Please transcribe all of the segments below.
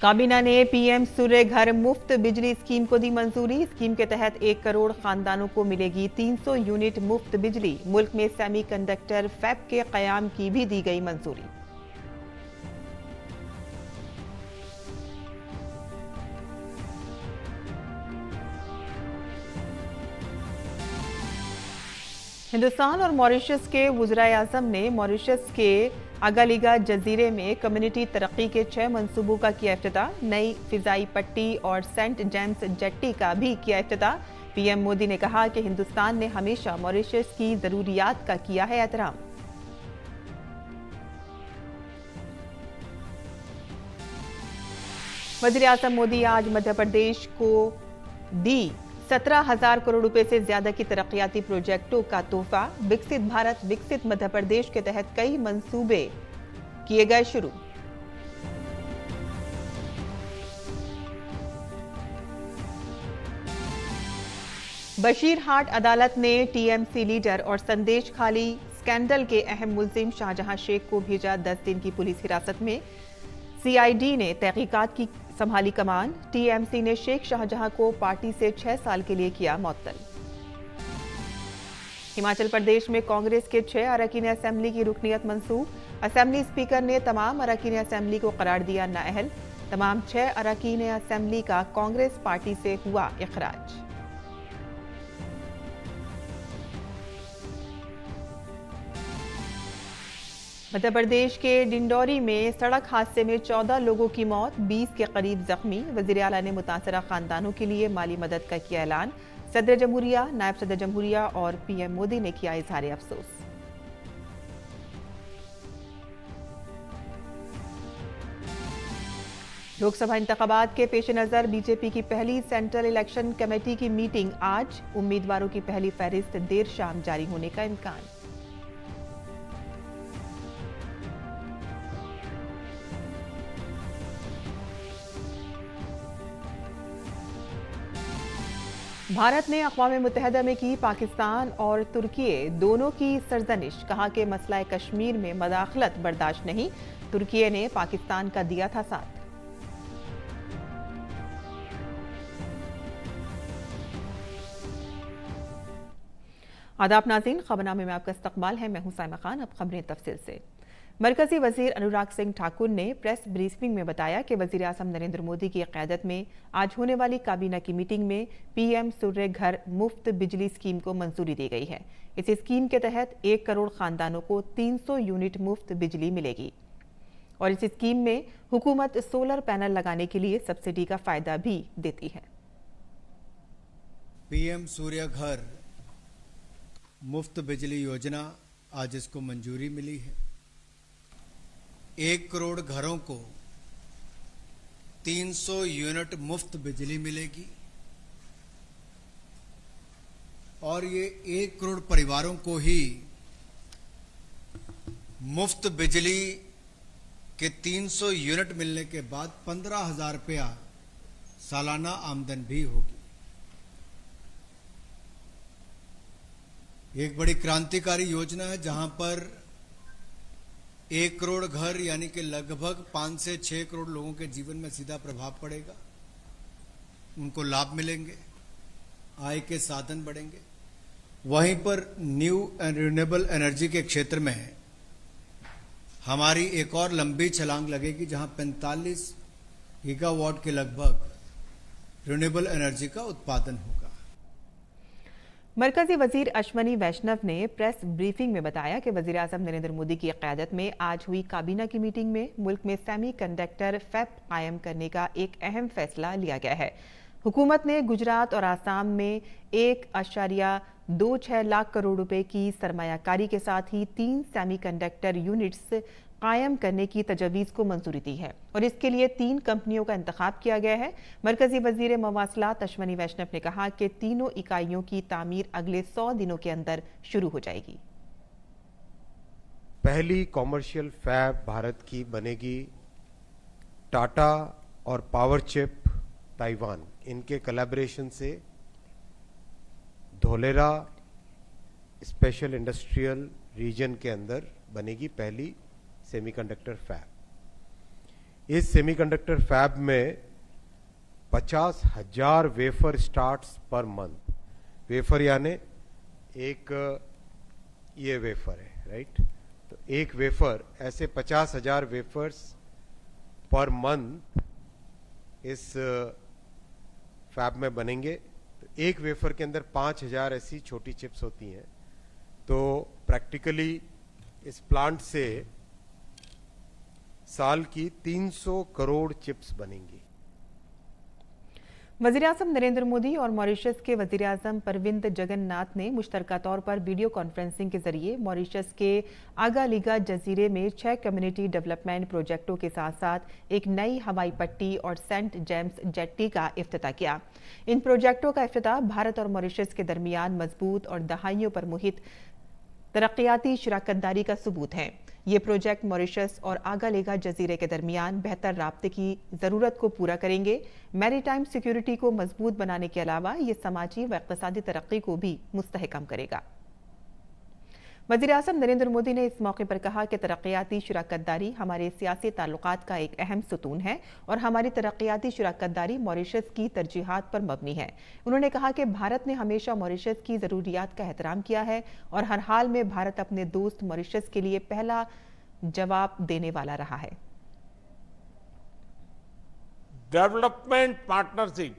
काबीना ने पीएम सूर्य घर मुफ्त बिजली स्कीम को दी मंजूरी। स्कीम के तहत 1 करोड़ खानदानों को मिलेगी 300 यूनिट मुफ्त बिजली। मुल्क में सेमीकंडक्टर फैब के कयाम की भी दी गई मंजूरी। हिंदुस्तान और मॉरिशस के वज़ीर-ए-आज़म ने मॉरिशस के अगालिगा जजीरे में कम्युनिटी तरक्की के 6 मंसूबों का किया इफ्तिताह। नई फिजाई पट्टी और सेंट जेम्स जेट्टी का भी किया इफ्तिताह। पीएम मोदी ने कहा कि हिंदुस्तान ने हमेशा मॉरिशस की जरूरियात का किया है एहतराम। वज़ीर-ए-आज़म मोदी आज मध्य प्रदेश को दी 17,000 करोड़ रुपए से ज्यादा की तरक्याती प्रोजेक्टों का तोहफा। विकसित भारत विकसित मध्य प्रदेश के तहत कई मंसूबे किए गए शुरू। बशीरहाट अदालत ने टीएमसी लीडर और संदेश खाली स्कैंडल के अहम मुल्जिम शाहजहां शेख को भेजा 10 दिन की पुलिस हिरासत में। सीआईडी ने तहकीकात की संभाली कमान। टीएमसी ने शेख शाहजहां को पार्टी से 6 साल के लिए किया मुअत्तल। हिमाचल प्रदेश में कांग्रेस के 6 अरकान असेंबली की रुकनीत मंसूख। असेंबली स्पीकर ने तमाम अरकान असेंबली को करार दिया नाअहल। तमाम 6 अरकान असेंबली का कांग्रेस पार्टी से हुआ इखराज। मध्य प्रदेश के डिंडौरी में सड़क हादसे में 14 लोगों की मौत, 20 के करीब जख्मी। वज़ीर आला ने मुतासरा खानदानों के लिए माली मदद का किया ऐलान। सदर जमहूरिया, नायब सदर जमहूरिया और पीएम मोदी ने किया इजहार अफसोस। लोकसभा इंतखाबात के पेश नजर बीजेपी की पहली सेंट्रल इलेक्शन कमेटी की मीटिंग आज। उम्मीदवारों की पहली फहरिस्त देर शाम जारी होने का इम्कान। भारत ने अक़वाम मुत्तहिदा में की पाकिस्तान और तुर्की दोनों की सरजनिश। कहा कि मसला कश्मीर में मदाखलत बर्दाश्त नहीं। तुर्की ने पाकिस्तान का दिया था साथ। आदाब नाज़रीन, खबरनामे में आपका इस्तकबाल है। मैं हूं साइमा खान। अब खबरें तफसील से। मरकजी वजीर अनुराग सिंह ठाकुर ने प्रेस ब्रीफिंग में बताया कि वजीर आज़म नरेंद्र मोदी की क़यादत में आज होने वाली काबीना की मीटिंग में पीएम सूर्य घर मुफ्त बिजली स्कीम को मंजूरी दी गई है। इस स्कीम के तहत 1 करोड़ खानदानों को 300 यूनिट मुफ्त बिजली मिलेगी और इस स्कीम में हुकूमत सोलर पैनल लगाने के लिए सब्सिडी का फायदा भी देती है। पीएम सूर्य घर मुफ्त बिजली योजना आज इसको मंजूरी मिली है। 1 करोड़ घरों को 300 यूनिट मुफ्त बिजली मिलेगी और ये 1 करोड़ परिवारों को ही मुफ्त बिजली के 300 यूनिट मिलने के बाद 15,000 रुपया सालाना आमदन भी होगी। एक बड़ी क्रांतिकारी योजना है जहां पर 1 करोड़ घर यानी कि लगभग 5 से 6 करोड़ लोगों के जीवन में सीधा प्रभाव पड़ेगा। उनको लाभ मिलेंगे, आय के साधन बढ़ेंगे। वहीं पर न्यू एंड रिन्यूएबल एनर्जी के क्षेत्र में हमारी एक और लंबी छलांग लगेगी जहां 45 गीगावाट के लगभग रिन्यूएबल एनर्जी का उत्पादन होगा। मरकजी वजीर अश्वनी वैष्णव ने प्रेस ब्रीफिंग में बताया कि वजीर आज़म नरेंद्र मोदी की क़यादत में आज हुई काबीना की मीटिंग में मुल्क में सेमी कंडक्टर फैब कायम करने का एक अहम फैसला लिया गया है। हुकूमत ने गुजरात और आसाम में 1.26 लाख करोड़ रुपए की सरमायाकारी के साथ ही 3 सेमी कंडक्टर यूनिट्स कायम करने की तजवीज़ को मंजूरी दी है और इसके लिए 3 कंपनियों का इंतखाब किया गया है। मरकजी वजीर मवासलात अश्वनी वैष्णव ने कहा कि तीनों इकाइयों की तामीर अगले 100 दिनों के अंदर शुरू हो जाएगी। पहली कॉमर्शियल फैब भारत की बनेगी टाटा और पावर चिप ताइवान, इनके कोलैबोरेशन से धोलेरा स्पेशल इंडस्ट्रियल रीजन के अंदर बनेगी पहली सेमीकंडक्टर फैब। इस सेमीकंडक्टर फैब में 50,000 wafer starts per month. Wafer यानी एक ये वेफर है, राइट? तो एक वेफर, ऐसे 50,000 वेफर्स पर मंथ इस फैब में बनेंगे। तो एक वेफर के अंदर 5,000 ऐसी छोटी चिप्स होती हैं। तो प्रैक्टिकली इस प्लांट से साल की 300 करोड़ चिप्स बनेंगी। वज़ीर-ए-आज़म नरेंद्र मोदी और मॉरिशस के वज़ीर-ए-आज़म प्रविंद जगन्नाथ ने मुश्तरका तौर पर वीडियो कॉन्फ्रेंसिंग के जरिए मॉरिशस के आगालीगा जजीरे में 6 कम्युनिटी डेवलपमेंट प्रोजेक्टों के साथ साथ एक नई हवाई पट्टी और सेंट जेम्स जेट्टी का इफ्तिताह किया। इन प्रोजेक्टों का इफ्तिताह भारत और मॉरिशस के दरमियान मजबूत और दहाइयों पर मुहित तरक्याती शराकतदारी का सबूत है। ये प्रोजेक्ट मॉरिशस और आगालेगा जजीरे के दरमियान बेहतर राब्ते की ज़रूरत को पूरा करेंगे। मैरीटाइम सिक्योरिटी को मजबूत बनाने के अलावा ये समाजी व इक़्तिसादी तरक्की को भी मुस्तहकम करेगा। वज़ीर-ए-आज़म नरेंद्र मोदी ने इस मौके पर कहा कि तरक्याती शराकतदारी हमारे सियासी ताल्लुकात का एक अहम सतून है और हमारी तरक्याती शराकतदारी मॉरिशस की तरजीहात पर मबनी है। उन्होंने कहा कि भारत ने हमेशा मॉरिशस की ज़रूरियात का एहतराम किया है और हर हाल में भारत अपने दोस्त मॉरिशस के लिए पहला जवाब देने वाला रहा है। डेवलपमेंट पार्टनरशिप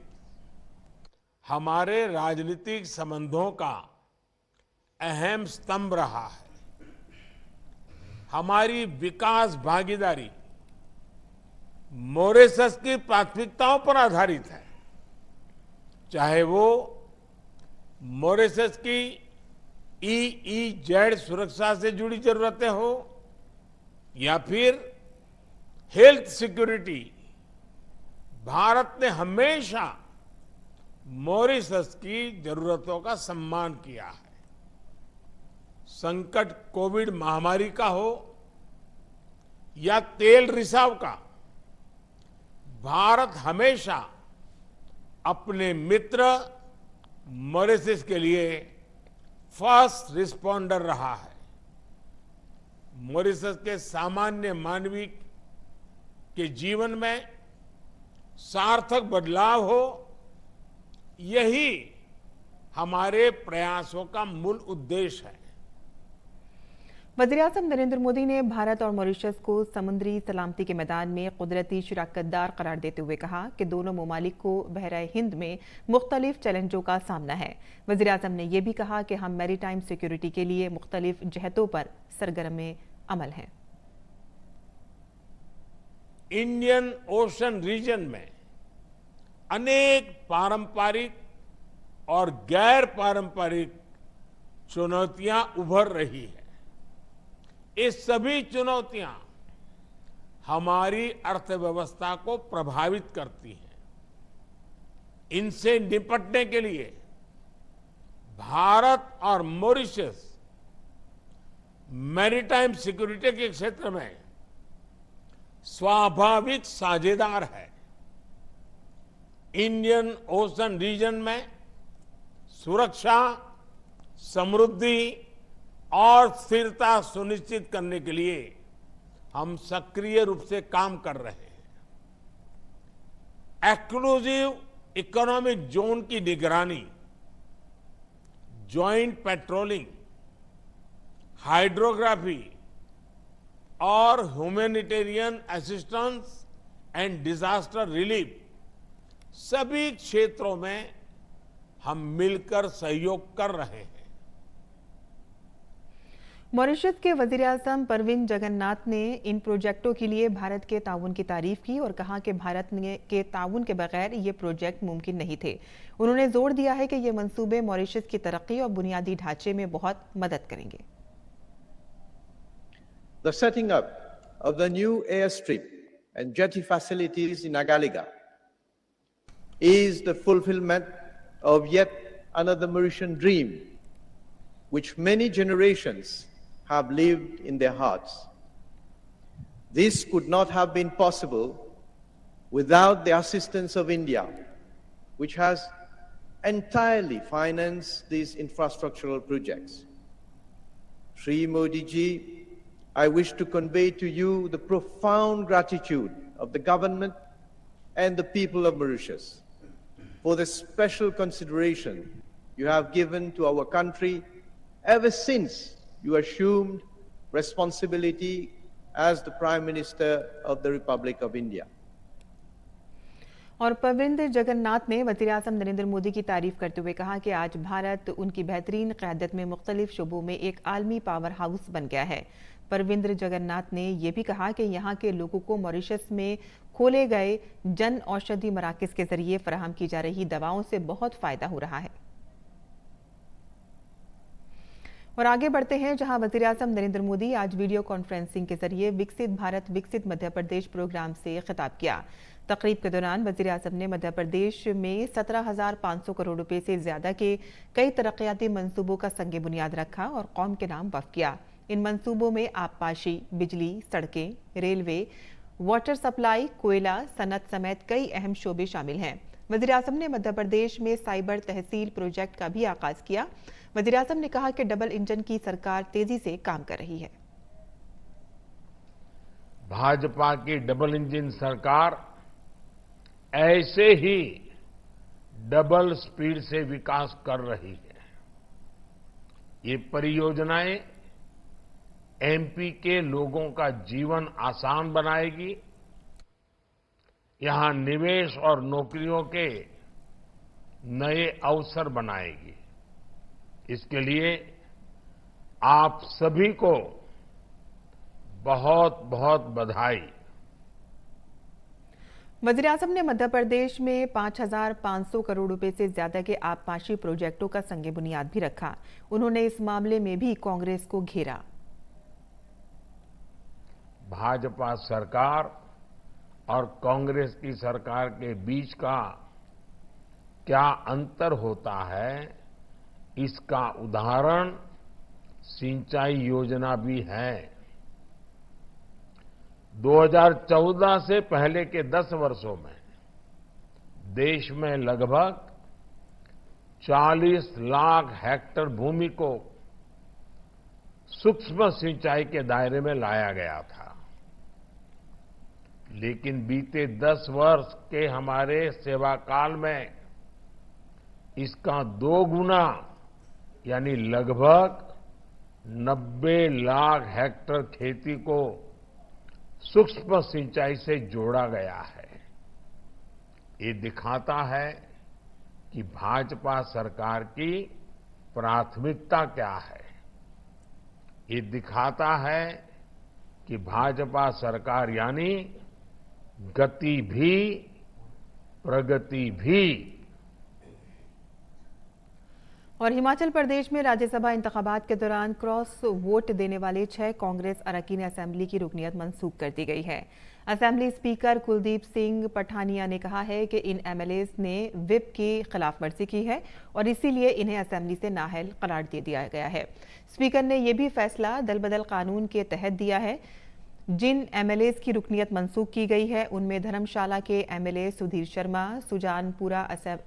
हमारे राजनीतिक संबंधों का अहम स्तंभ रहा है। हमारी विकास भागीदारी मॉरिशस की प्राथमिकताओं पर आधारित है, चाहे वो मॉरिशस की EEZ सुरक्षा से जुड़ी जरूरतें हो या फिर हेल्थ सिक्योरिटी। भारत ने हमेशा मॉरिशस की जरूरतों का सम्मान किया है। संकट कोविड महामारी का हो या तेल रिसाव का, भारत हमेशा अपने मित्र मॉरिशस के लिए फर्स्ट रिस्पॉन्डर रहा है। मॉरिशस के सामान्य मानवी के जीवन में सार्थक बदलाव हो, यही हमारे प्रयासों का मूल उद्देश्य है। वज़ीर-ए-आज़म नरेंद्र मोदी ने भारत और मॉरिशस को समुद्री सलामती के मैदान में कुदरती शराकतदार करार देते हुए कहा कि दोनों ममालिक को बहराए हिंद में मुख्तलिफ चैलेंजों का सामना है। वज़ीर-ए-आज़म ने यह भी कहा कि हम मैरीटाइम सिक्योरिटी के लिए मुख्तलिफ जहतों पर सरगर्म अमल हैं। इंडियन ओशन रीजन में अनेक पारंपरिक और गैर पारंपरिक चुनौतियां उभर रही है। ये सभी चुनौतियां हमारी अर्थव्यवस्था को प्रभावित करती हैं। इनसे निपटने के लिए भारत और मॉरिशस मैरीटाइम सिक्योरिटी के क्षेत्र में स्वाभाविक साझेदार है। इंडियन ओशन रीजन में सुरक्षा, समृद्धि और स्थिरता सुनिश्चित करने के लिए हम सक्रिय रूप से काम कर रहे हैं। एक्सक्लूसिव इकोनॉमिक जोन की निगरानी, ज्वाइंट पेट्रोलिंग, हाइड्रोग्राफी और humanitarian assistance and disaster relief, सभी क्षेत्रों में हम मिलकर सहयोग कर रहे हैं। मॉरिशस के वज़ीर-ए-आज़म प्रविंद जगन्नाथ ने इन प्रोजेक्टों के लिए भारत के ताउन की तारीफ की और कहा कि भारत के ताउन के बगैर ये प्रोजेक्ट मुमकिन नहीं थे। उन्होंने जोर दिया है कि ये मंसूबे मॉरिशस की तरक्की और बुनियादी ढांचे में बहुत मदद करेंगे। The setting up of the new airstrip and jetty facilities in Agaliga is the fulfillment of yet another Mauritian dream, which many generations have lived in their hearts. This could not have been possible without the assistance of India, which has entirely financed these infrastructural projects. Shri Modi ji, I wish to convey to you the profound gratitude of the government and the people of Mauritius for the special consideration you have given to our country ever since you assumed responsibility as the Prime Minister of the Republic of India. और प्रविंद जगन्नाथ ने वज़ीर-ए-आज़म नरेंद्र मोदी की तारीफ करते हुए कहा कि आज भारत उनकी बेहतरीन क़यादत में मुख्तलिफ शोबों में एक आलमी पावर हाउस बन गया है। प्रविंद जगन्नाथ ने यह भी कहा कि यहाँ के लोगों को मॉरिशस में खोले गए जन औषधि मराकज़ के जरिए फराहम की जा रही दवाओं से बहुत फ़ायदा हो रहा है। और आगे बढ़ते हैं, जहां वज़ीर-ए-आज़म नरेंद्र मोदी आज वीडियो कॉन्फ्रेंसिंग के जरिए विकसित भारत विकसित मध्य प्रदेश प्रोग्राम से खिताब किया। तकरीब के दौरान वज़ीर-ए-आज़म ने मध्य प्रदेश में 17,500 करोड़ रुपए से ज्यादा के कई तरक्याती मंसूबों का संग बुनियाद रखा और कौम के नाम वक्फ किया। इन मंसूबों में आबपाशी, बिजली, सड़कें, रेलवे, वाटर सप्लाई, कोयला, सनत समेत कई अहम शोबे शामिल हैं। वज़ीर-ए-आज़म ने मध्य प्रदेश में साइबर तहसील प्रोजेक्ट का भी आगाज किया। वज़ीर-ए-आज़म ने कहा कि डबल इंजन की सरकार तेजी से काम कर रही है। भाजपा की डबल इंजन सरकार ऐसे ही डबल स्पीड से विकास कर रही है। ये परियोजनाएं एमपी के लोगों का जीवन आसान बनाएगी, यहां निवेश और नौकरियों के नए अवसर बनाएगी। इसके लिए आप सभी को बहुत बहुत बधाई। वज़ीर-ए-आज़म ने मध्य प्रदेश में 5,500 करोड़ रुपए से ज्यादा के आबपाशी प्रोजेक्टों का संग बुनियाद भी रखा। उन्होंने इस मामले में भी कांग्रेस को घेरा। भाजपा सरकार और कांग्रेस की सरकार के बीच का क्या अंतर होता है, इसका उदाहरण सिंचाई योजना भी है। 2014 से पहले के 10 वर्षों में देश में लगभग 40 लाख हेक्टेयर भूमि को सूक्ष्म सिंचाई के दायरे में लाया गया था। लेकिन बीते 10 वर्ष के हमारे सेवाकाल में इसका 2 गुना यानी लगभग 90 लाख हेक्टेयर खेती को सूक्ष्म सिंचाई से जोड़ा गया है। ये दिखाता है कि भाजपा सरकार की प्राथमिकता क्या है। ये दिखाता है कि भाजपा सरकार यानी गति भी प्रगति भी। और हिमाचल प्रदेश में राज्यसभा इंतखाबात के दौरान क्रॉस वोट देने वाले 6 कांग्रेस अरकान असेंबली की रुकनीत मंसूख कर दी गई है। असेंबली स्पीकर कुलदीप सिंह पठानिया ने कहा है कि इन एमएलएस ने विप की खिलाफ वर्जी की है और इसीलिए इन्हें असेंबली से नाअहल करार दे दिया गया है। स्पीकर ने यह भी फैसला दल बदल कानून के तहत दिया है। जिन एमएलएस की रुकनीत मंसूख की गई है उनमें धर्मशाला के एमएलए सुधीर शर्मा, सुजानपुरा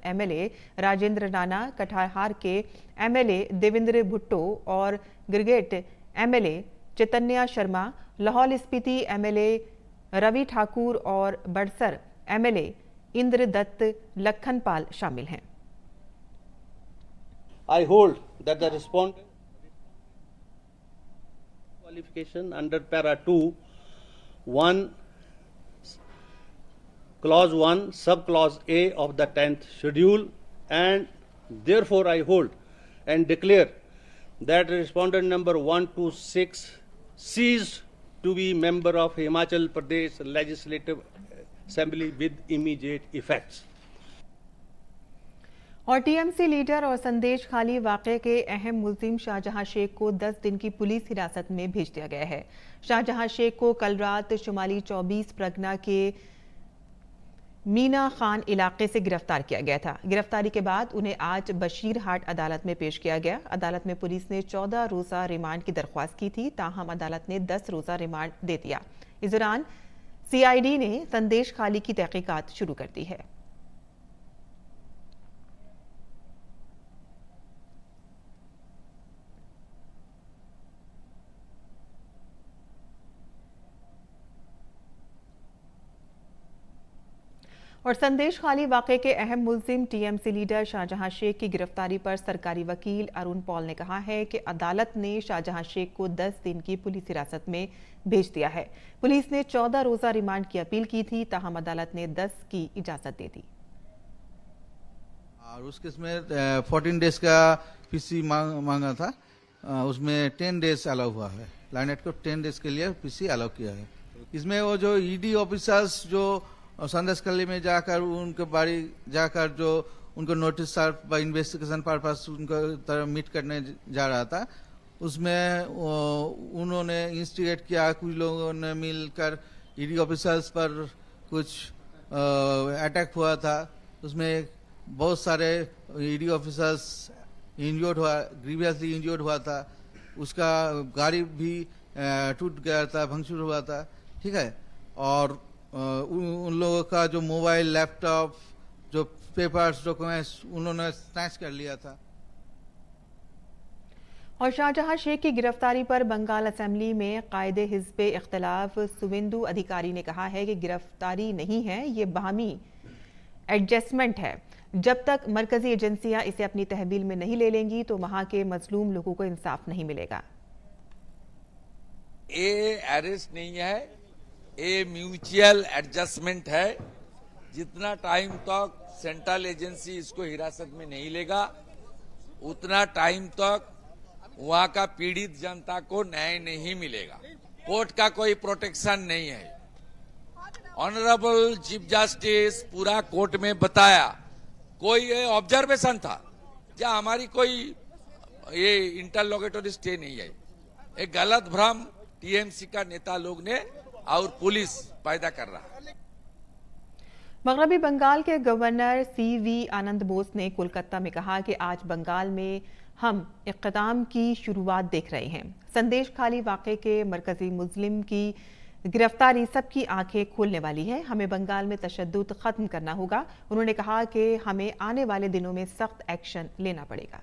एमएलए राजेंद्र राणा, कठारहार के एमएलए देवेंद्र भुट्टो और गिरगेट एमएलए चैतन्या शर्मा, लाहौल स्पीति एमएलए रवि ठाकुर और बड़सर एमएलए इंद्र दत्त लखनपाल शामिल हैं। I hold that the respondent qualification under para 2 1 clause 1 sub clause A of the 10th schedule, and therefore I hold and declare that respondent number 126 ceased to be member of Himachal Pradesh Legislative Assembly with immediate effects. और TMC leader और संदेश खाली वाकये के अहम मुल्जिम शाहजहां शेख को 10 दिन की police हिरासत में भेज दिया गया है। शाहजहां शेख को कल रात शुमाली 24 परगना के मीना खान इलाके से गिरफ्तार किया गया था। गिरफ्तारी के बाद उन्हें आज बशीरहाट अदालत में पेश किया गया। अदालत में पुलिस ने 14 रोजा रिमांड की दरख्वास्त की थी, ताहम अदालत ने 10 रोजा रिमांड दे दिया। इस दौरान सीआईडी ने संदेश खाली की तहकीकात शुरू कर दी है। और संदेश खाली वाकये के अहम मुल्जिम टीएमसी लीडर शाहजहां शेख की गिरफ्तारी पर सरकारी वकील अरुण पॉल ने कहा है कि अदालत ने शाहजहां शेख को 10 दिन की पुलिस हिरासत में भेज दिया है। पुलिस ने 14 रोजा रिमांड की अपील की थी, ताहम अदालत ने 10 की इजाजत दे दी। और उस केस में 14 डेज का पीसी मांगा था, उसमें 10 डेज अलाउ हुआ है। लाइनेट को 10 डेज के लिए पीसी अलाउ किया है। इसमें वो जो ईडी ऑफिसर्स जो संदेश कली में जाकर उनके बाड़ी जाकर जो उनको नोटिस इन्वेस्टिगेशन पर्पस उनको तरह मीट करने जा रहा था, उसमें उन्होंने इंस्टिगेट किया। कुछ लोगों ने मिलकर ईडी ऑफिसर्स पर कुछ अटैक हुआ था। उसमें बहुत सारे ईडी ऑफिसर्स इंजर्ड हुआ, ग्रीवियसली इंजर्ड हुआ था। उसका गाड़ी भी टूट गया था, भंगचूर हुआ था। ठीक है, और उन लोगों का जो मोबाइल, लैपटॉप, जो पेपर्स, डॉक्यूमेंट्स उन्होंने स्नैच कर लिया था। और शाहजहां शेख की गिरफ्तारी पर बंगाल असेंबली में कायदे हिज़्ब इख्तिलाफ सुवेंदु अधिकारी ने कहा है कि गिरफ्तारी नहीं है, ये बाहमी एडजस्टमेंट है। जब तक मरकजी एजेंसियां इसे अपनी तहवील में नहीं ले लेंगी तो वहां के मजलूम लोगों को इंसाफ नहीं मिलेगा। ये अरेस्ट नहीं है, ये म्यूचुअल एडजस्टमेंट है। जितना टाइम तक सेंट्रल एजेंसी इसको हिरासत में नहीं लेगा, उतना टाइम तक वहां का पीड़ित जनता को न्याय नहीं मिलेगा। कोर्ट का कोई प्रोटेक्शन नहीं है। ऑनरेबल चीफ जस्टिस पूरा कोर्ट में बताया, कोई ऑब्जर्वेशन था क्या हमारी कोई ये इंटरलोगेटरी स्टे नहीं है। एक गलत भ्रम टीएमसी का नेता लोग ने और पुलिस पैदा कर रहा है। मगरबी बंगाल के गवर्नर सीवी आनंद बोस ने कोलकाता में कहा कि आज बंगाल में हम इक़्तिदाम की शुरुआत देख रहे हैं। संदेश खाली वाक़े के मरकजी मुस्लिम की गिरफ्तारी सबकी आंखें खोलने वाली है। हमें बंगाल में तशद्दुद खत्म करना होगा। उन्होंने कहा कि हमें आने वाले दिनों में सख्त एक्शन लेना पड़ेगा।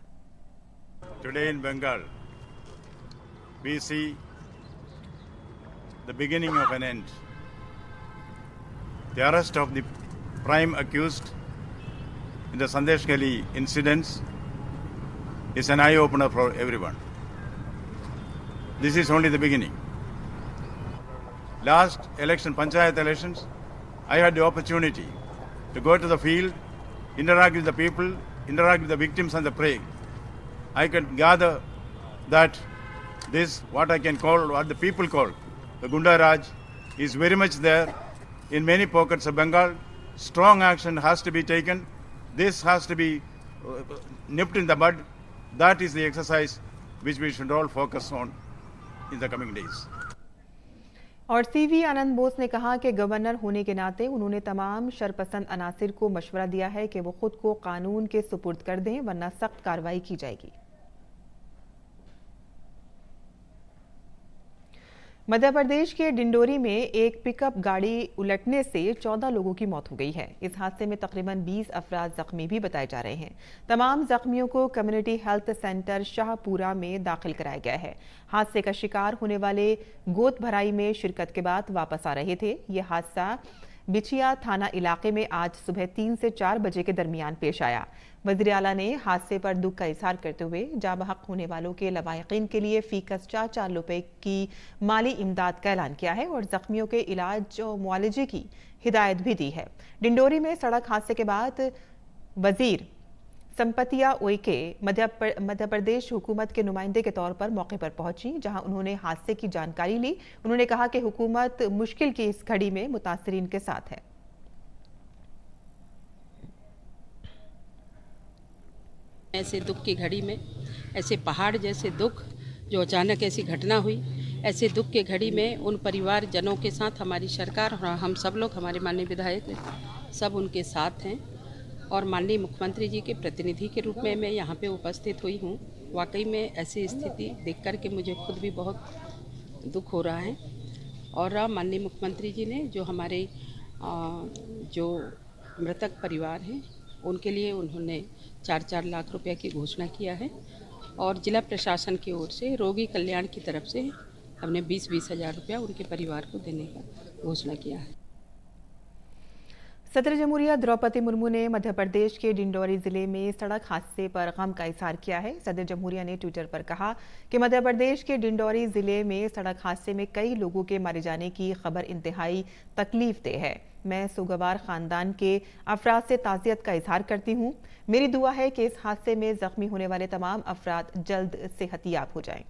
Today in Bengal, we see the beginning of an end. The arrest of the prime accused in the Sandesh Gali incidents is an eye-opener for everyone. This is only the beginning. Last election, Panchayat elections, I had the opportunity to go to the field, interact with the people, interact with the victims and the prey. I can gather that this, what I can call, what the people call, the Gunda Raj, is very much there in many pockets of Bengal. Strong action has to be taken. This has to be nipped in the bud. That is the exercise which we should all focus on in the coming days. और CV आनंद बोस ने कहा कि governor होने के नाते उन्होंने तमाम शरपसंद अनासिर को मशवरा दिया है कि वो खुद को कानून के सुपुर्द कर दें, वरना सख्त कार्रवाई की जाएगी। मध्य प्रदेश के डिंडोरी में एक पिकअप गाड़ी उलटने से 14 लोगों की मौत हो गई है। इस हादसे में तकरीबन 20 अफराद जख्मी भी बताए जा रहे हैं। तमाम जख्मियों को कम्युनिटी हेल्थ सेंटर शाहपुरा में दाखिल कराया गया है। हादसे का शिकार होने वाले गोद भराई में शिरकत के बाद वापस आ रहे थे। ये हादसा बिछिया थाना इलाके में आज सुबह 3 से 4 बजे के दरमियान पेश आया। वज़ीर आला ने हादसे पर दुख का इजहार करते हुए जाबहक होने वालों के लवाहिकीन के लिए फीकस 4-4 रुपए की माली इमदाद का ऐलान किया है और जख्मियों के इलाज और मुआलजे की हिदायत भी दी है। डिंडोरी में सड़क हादसे के बाद वजीर संपतिया ओइके मध्य प्रदेश हुकूमत के नुमाइंदे के तौर पर मौके पर पहुंची, जहां उन्होंने हादसे की जानकारी ली। उन्होंने कहा कि हुकूमत मुश्किल की इस घड़ी में मुतासिरीन के साथ है। ऐसे दुख की घड़ी में, ऐसे पहाड़ जैसे दुख जो अचानक ऐसी घटना हुई, ऐसे दुख के घड़ी में उन परिवारजनों के साथ हमारी सरकार और हम सब लोग, हमारे माननीय विधायक सब उनके साथ हैं। और माननीय मुख्यमंत्री जी के प्रतिनिधि के रूप में मैं यहाँ पे उपस्थित हुई हूँ। वाकई में ऐसी स्थिति देख कर के मुझे खुद भी बहुत दुख हो रहा है। और माननीय मुख्यमंत्री जी ने जो हमारे जो मृतक परिवार हैं उनके लिए उन्होंने 4-4 लाख रुपए की घोषणा किया है और जिला प्रशासन की ओर से रोगी कल्याण की तरफ से हमने 20-20 हज़ार रुपया उनके परिवार को देने का घोषणा किया है। सदर जमहूरिया द्रौपदी मुर्मू ने मध्य प्रदेश के डिंडौरी जिले में सड़क हादसे पर गम का इजहार किया है। सदर जमहूरिया ने ट्विटर पर कहा कि मध्य प्रदेश के डिंडौरी जिले में सड़क हादसे में कई लोगों के मारे जाने की खबर इंतहाई तकलीफदेह है। मैं सोगवार खानदान के अफराद से ताज़ियत का इजहार करती हूँ। मेरी दुआ है कि इस हादसे में जख्मी होने वाले तमाम अफराद जल्द सेहतियाब हो जाएं।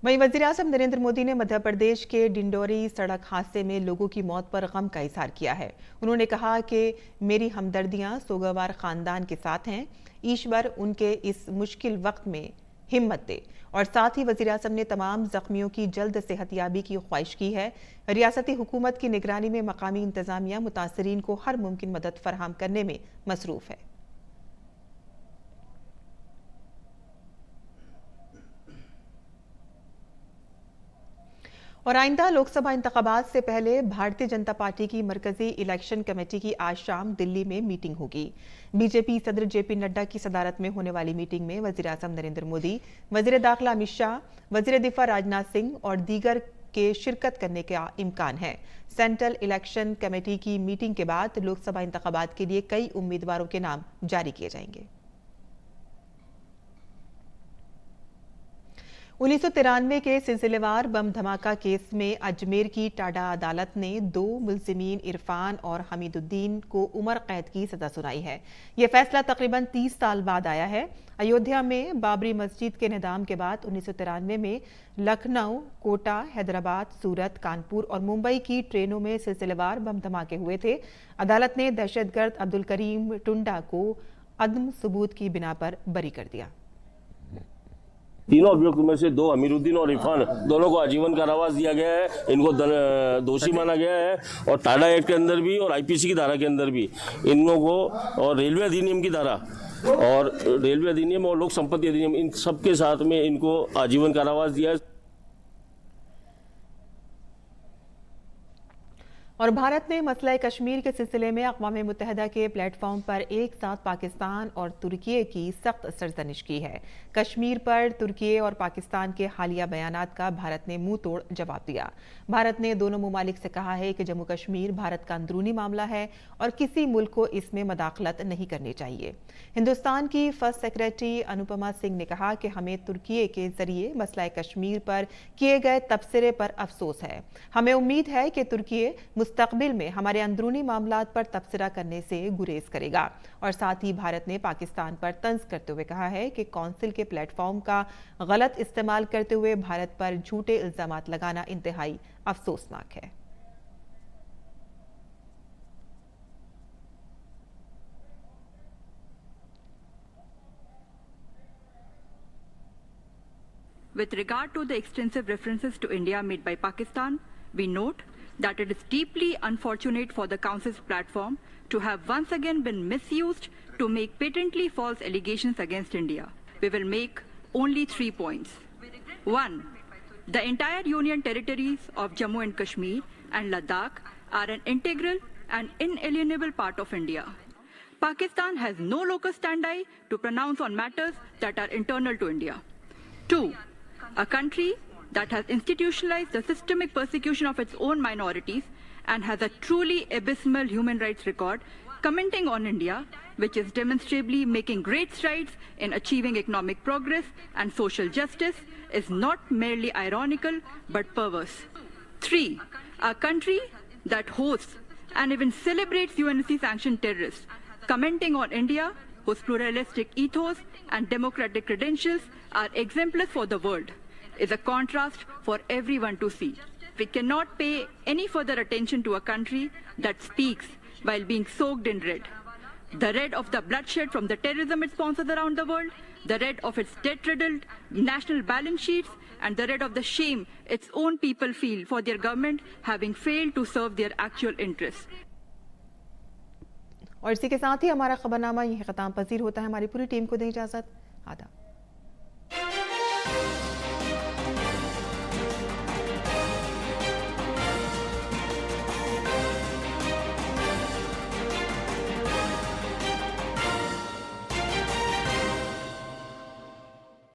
वहीं वज़ीर-ए-आज़म नरेंद्र मोदी ने मध्य प्रदेश के डिंडौरी सड़क हादसे में लोगों की मौत पर गम का इजहार किया है। उन्होंने कहा कि मेरी हमदर्दियां सोगवार खानदान के साथ हैं। ईश्वर उनके इस मुश्किल वक्त में हिम्मत दे। और साथ ही वज़ीर-ए-आज़म ने तमाम जख्मियों की जल्द सेहतियाबी की ख्वाहिश की है। रियासती हुकूमत की निगरानी में मकामी इंतजामिया मुतासरीन को हर मुमकिन मदद फराहम करने में मसरूफ है। और आइंदा लोकसभा इंतखाबात से पहले भारतीय जनता पार्टी की मरकजी इलेक्शन कमेटी की आज शाम दिल्ली में मीटिंग होगी। बीजेपी सदर जेपी नड्डा की सदारत में होने वाली मीटिंग में वज़ीर-ए-आज़म नरेंद्र मोदी, वज़ीर दाखिला अमित शाह, वज़ीर दिफा राजनाथ सिंह और दीगर के शिरकत करने का इम्कान है। सेंट्रल इलेक्शन कमेटी की मीटिंग के बाद लोकसभा इंतखाबात के लिए कई उम्मीदवारों के नाम जारी किए जाएंगे। 1993 के सिलसिलेवार बम धमाका केस में अजमेर की टाडा अदालत ने 2 मुल्जिमीन इरफान और हमीदुद्दीन को उम्र कैद की सजा सुनाई है। यह फैसला तकरीबन 30 साल बाद आया है। अयोध्या में बाबरी मस्जिद के निदाम के बाद 1993 में लखनऊ, कोटा, हैदराबाद, सूरत, कानपुर और मुंबई की ट्रेनों में सिलसिलेवार बम धमाके हुए थे। अदालत ने दहशतगर्द अब्दुल करीम टुंडा को अदम सबूत की बिना पर बरी कर दिया। तीनों अभियुक्त में से 2 अमीरुद्दीन और इरफान दोनों को आजीवन कारावास दिया गया है। इनको दोषी माना गया है और टाडा एक्ट के अंदर भी और आईपीसी की धारा के अंदर भी इन लोगों को, और रेलवे अधिनियम की धारा और रेलवे अधिनियम और लोक संपत्ति अधिनियम, इन सबके साथ में इनको आजीवन कारावास दिया है। और भारत ने मसला कश्मीर के सिलसिले में अक़वाम मुत्तहिदा के प्लेटफॉर्म पर एक साथ पाकिस्तान और तुर्की की सख्त सरजनिश की है। कश्मीर पर तुर्की और पाकिस्तान के हालिया बयानात का भारत ने मुंह तोड़ जवाब दिया। भारत ने दोनों मुमालिक से कहा है कि जम्मू कश्मीर भारत का अंदरूनी मामला है और किसी मुल्क को इसमें मदाखलत नहीं करनी चाहिए। हिंदुस्तान की फर्स्ट सेक्रेटरी अनुपमा सिंह ने कहा कि हमें तुर्की के जरिए मसला कश्मीर पर किए गए तबसरे पर अफसोस है। हमें उम्मीद है कि तुर्की मुस्तकबिल में हमारे अंदरूनी मामलात पर तबसरा करने से गुरेज करेगा। और साथ ही भारत ने पाकिस्तान पर तंज करते हुए कहा है कि कौंसिल के प्लेटफॉर्म का गलत इस्तेमाल करते हुए भारत पर झूठे इल्जामात लगाना इंतहाई अफसोसनाक है। With regard to the extensive references to India made by Pakistan, we note that it is deeply unfortunate for the Council's platform to have once again been misused to make patently false allegations against India. We will make only 3 points. 1. The entire union territories of Jammu and Kashmir and Ladakh are an integral and inalienable part of India. Pakistan has no locus standi to pronounce on matters that are internal to India. 2. A country that has institutionalized the systemic persecution of its own minorities and has a truly abysmal human rights record, commenting on India, which is demonstrably making great strides in achieving economic progress and social justice, is not merely ironical but perverse. 3. A country that hosts and even celebrates UNSC-sanctioned terrorists, commenting on India, whose pluralistic ethos and democratic credentials are exemplars for the world, is a contrast for everyone to see. We cannot pay any further attention to a country that speaks while being soaked in red. The red of the bloodshed from the terrorism it sponsors around the world, the red of its debt-riddled national balance sheets, and the red of the shame its own people feel for their government having failed to serve their actual interests. और इसी के साथ ही हमारा खबरनामा यह खत्म पजीर होता है। हमारी पूरी टीम को दें इजाजत। आदाब।